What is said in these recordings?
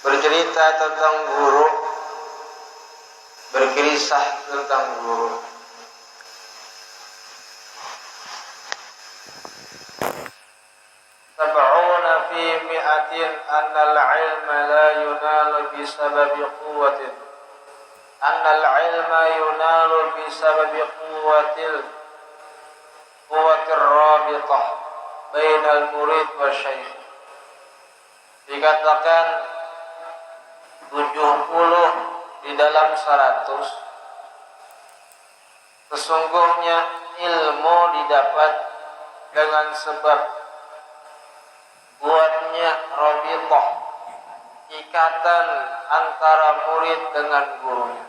bercerita tentang guru, berkisah tentang guru. Sab'una fi mi'atin annal ilma la yunalu bisababi quwwatin. Annal ilma yunalu bisababi quwwatir rabitah bainal murid wa syekh. Dikatakan 70 di dalam 100. Sesungguhnya ilmu didapat dengan sebab kuatnya rabitah, ikatan antara murid dengan gurunya.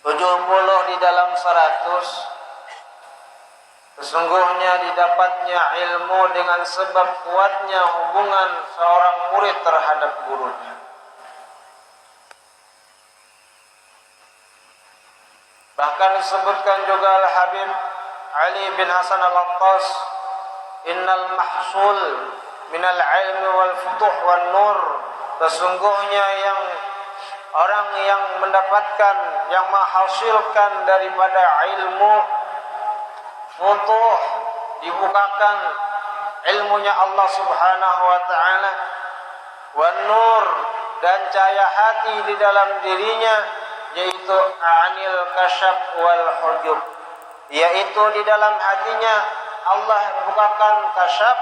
70 di dalam 100. Sesungguhnya didapatnya ilmu dengan sebab kuatnya hubungan seorang murid terhadap gurunya. Bahkan disebutkan juga Al-Habib Ali bin Hasan Al-Attas, innal mahsul minal ilmi wal futuh wal nur. Sesungguhnya yang orang yang mendapatkan, yang menghasilkan daripada ilmu, futuh, dibukakan ilmunya Allah Subhanahu wa ta'ala, wan nur, dan cahaya hati di dalam dirinya, yaitu anil kasyaf wal hujub, yaitu di dalam hatinya Allah bukakan kasyaf,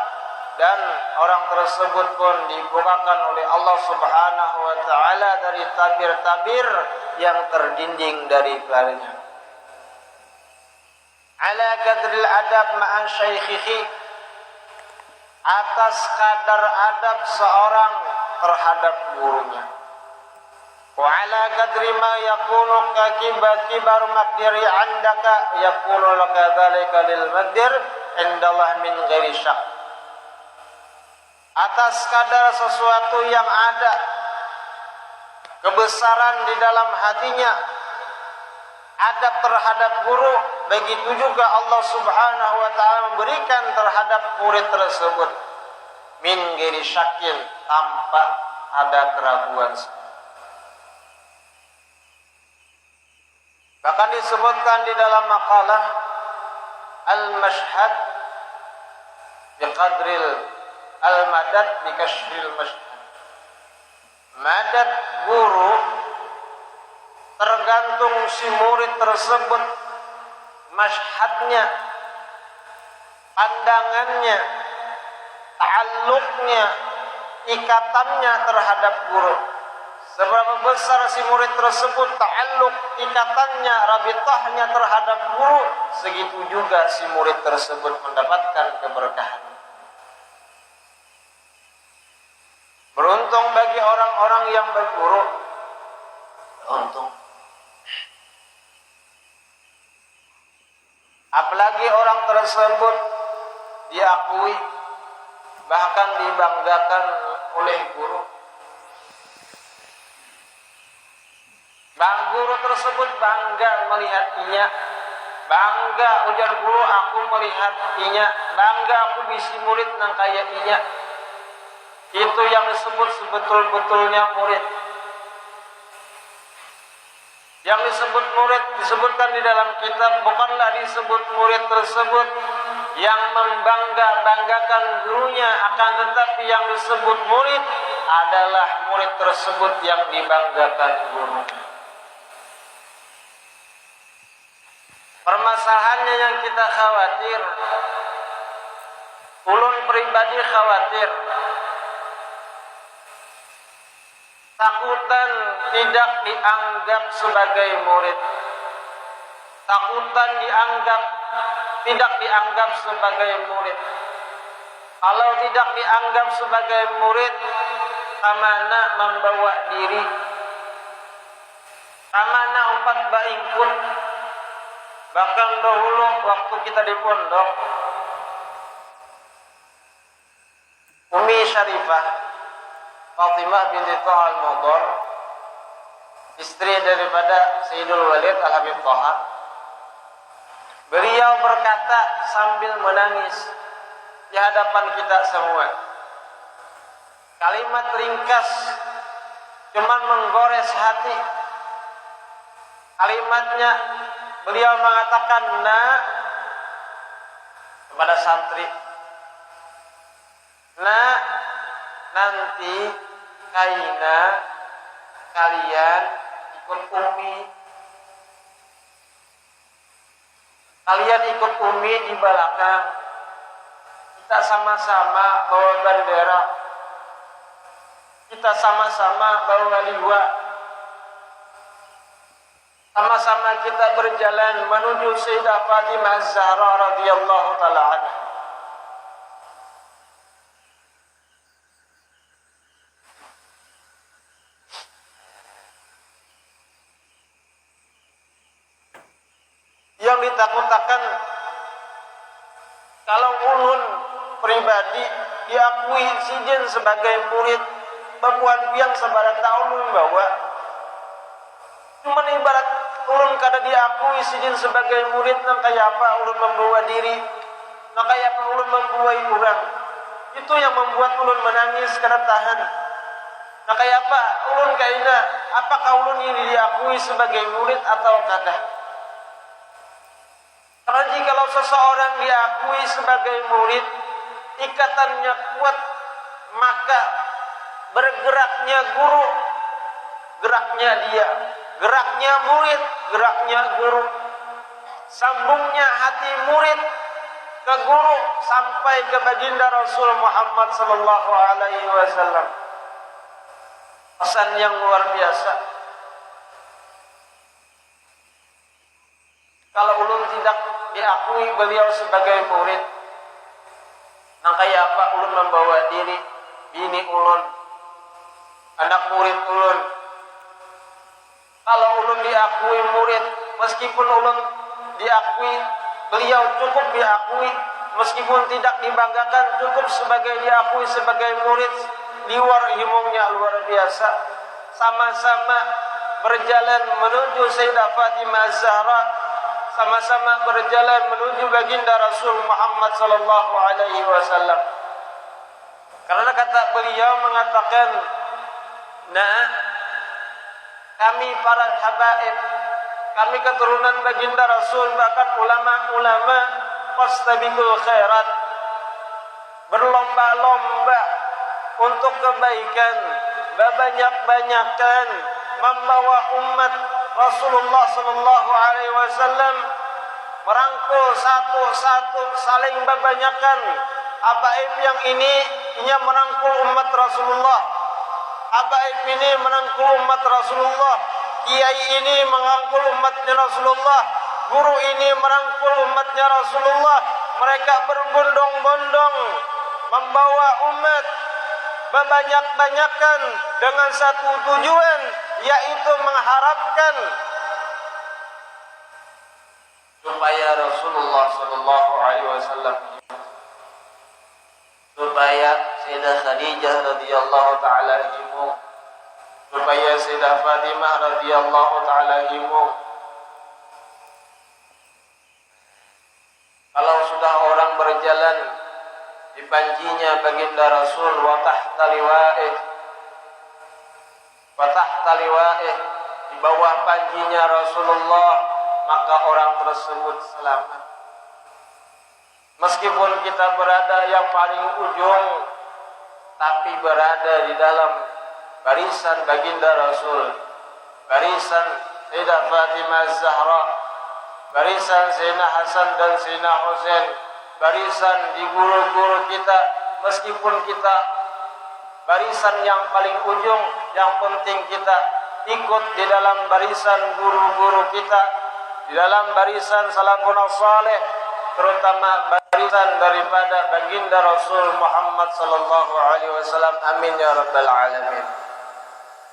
dan orang tersebut pun dibukakan oleh Allah Subhanahu wa ta'ala dari tabir-tabir yang terdinding dari padanya. Ala qadril adab ma'a syaikhihi, atas kadar adab seorang terhadap gurunya. Wa ala qadri ma yakunu kibar maqdiri andaka yakunu laka dzalika lil maqdir indallah min ghairi syak. Atas kadar sesuatu yang ada kebesaran di dalam hatinya, adab terhadap guru, begitu juga Allah Subhanahu wa ta'ala memberikan terhadap murid tersebut min ghairi syakin, tanpa ada keraguan. Bahkan disebutkan di dalam makalah al-mashhad biqadril al-madad bikashril mashhad. Madad guru tergantung si murid tersebut, mashhadnya, pandangannya, ta'alluqnya, ikatannya terhadap guru. Seberapa besar si murid tersebut ta'alluq, ikatannya, rabitahnya terhadap guru, segitu juga si murid tersebut mendapatkan keberkahan. Beruntung bagi orang-orang yang berguru. Beruntung. Apalagi orang tersebut diakui, bahkan dibanggakan oleh guru. Guru tersebut bangga melihatnya, bangga ujar guru, aku melihatnya, bangga aku bisi murid nang kaya inya. Itu yang disebut sebetul-betulnya murid. Yang disebut murid disebutkan di dalam kitab, bukanlah disebut murid tersebut yang membanggakan gurunya, akan tetapi yang disebut murid adalah murid tersebut yang dibanggakan gurunya. Permasalahannya yang kita khawatir, ulun pribadi khawatir, takutan tidak dianggap sebagai murid, takutan tidak dianggap sebagai murid. Kalau tidak dianggap sebagai murid, kamana membawa diri, kamana umpat baingkut. Bahkan dahulu waktu kita di pondok, Umi Syarifah Fatimah binti Thaha Al-Mudhar, istri daripada Sayyidul Walid Al-Habib Thaha, beliau berkata sambil menangis di hadapan kita semua, kalimat ringkas cuman menggores hati. Kalimatnya beliau mengatakan kepada santri, nanti kaina kalian ikut Umi. Kalian ikut Umi di belakang. Kita sama-sama bawa bendera. Kita sama-sama bawa liwa. Sama-sama kita berjalan menuju Sayyidah Fatimah Az-Zahra radhiyallahu taala anha. Yang ditakut-takkan kalau ulun pribadi diakui sijen sebagai murid babuan piang sebarata ulun bawa, cuman ibarat ulun kada diakui sijen sebagai murid, nang kaya apa ulun membawa diri, nang kaya apa ulun membuai orang, itu yang membuat ulun menangis kada tahan. Nang kaya apa ulun kaina, apakah ulun ini diakui sebagai murid atau kada? Karena jikalau seseorang diakui sebagai murid, ikatannya kuat, maka bergeraknya guru, geraknya dia, geraknya murid, geraknya guru, sambungnya hati murid ke guru sampai ke baginda Rasul Muhammad sallallahu alaihi wasallam. Pesan yang luar biasa. Kalau ulun tidak diakui beliau sebagai murid, nang kaya apa ulun membawa diri, bini ulun, anak murid ulun. Kalau ulun diakui murid, meskipun ulun diakui, beliau cukup diakui, meskipun tidak dibanggakan, cukup sebagai diakui sebagai murid, liwar himungnya luar biasa. Sama-sama berjalan menuju Sayyidah Fatimah Az-Zahra, sama-sama berjalan menuju baginda Rasul Muhammad sallallahu alaihi wasallam. Karena kata beliau mengatakan, kami para habaib, kami keturunan baginda Rasul, bahkan ulama-ulama fastabiqul khairat, berlomba-lomba untuk kebaikan, banyak-banyakan membawa umat Rasulullah sallallahu alaihi wasallam, merangkul satu-satu, saling berbanyakan. Habaib yang ini merangkul umat Rasulullah, habaib ini merangkul umat Rasulullah, kiai ini merangkul umatnya Rasulullah, guru ini merangkul umatnya Rasulullah. Mereka berbondong-bondong membawa umat berbanyak-banyakan dengan satu tujuan, yaitu mengharapkan supaya Rasulullah sallallahu alaihi wasallam, supaya Sayyidah Khadijah radhiyallahu taala anha, supaya Sayyidah Fatimah radhiyallahu taala anha. Kalau sudah orang berjalan di panjinya baginda Rasul, wa tahta liwa'ih, di bawah panjinya Rasulullah, maka orang tersebut selamat. Meskipun kita berada yang paling ujung, tapi berada di dalam barisan baginda Rasul, barisan Sayyidah Fatimah Az-Zahra, barisan Sayyidina Hasan dan Sayyidina Husain, barisan di guru-guru kita. Meskipun kita barisan yang paling ujung, yang penting kita ikut di dalam barisan guru-guru kita, di dalam barisan salafun saleh, terutama barisan daripada baginda Rasul Muhammad sallallahu alaihi wasallam. Amin ya rabbal alamin.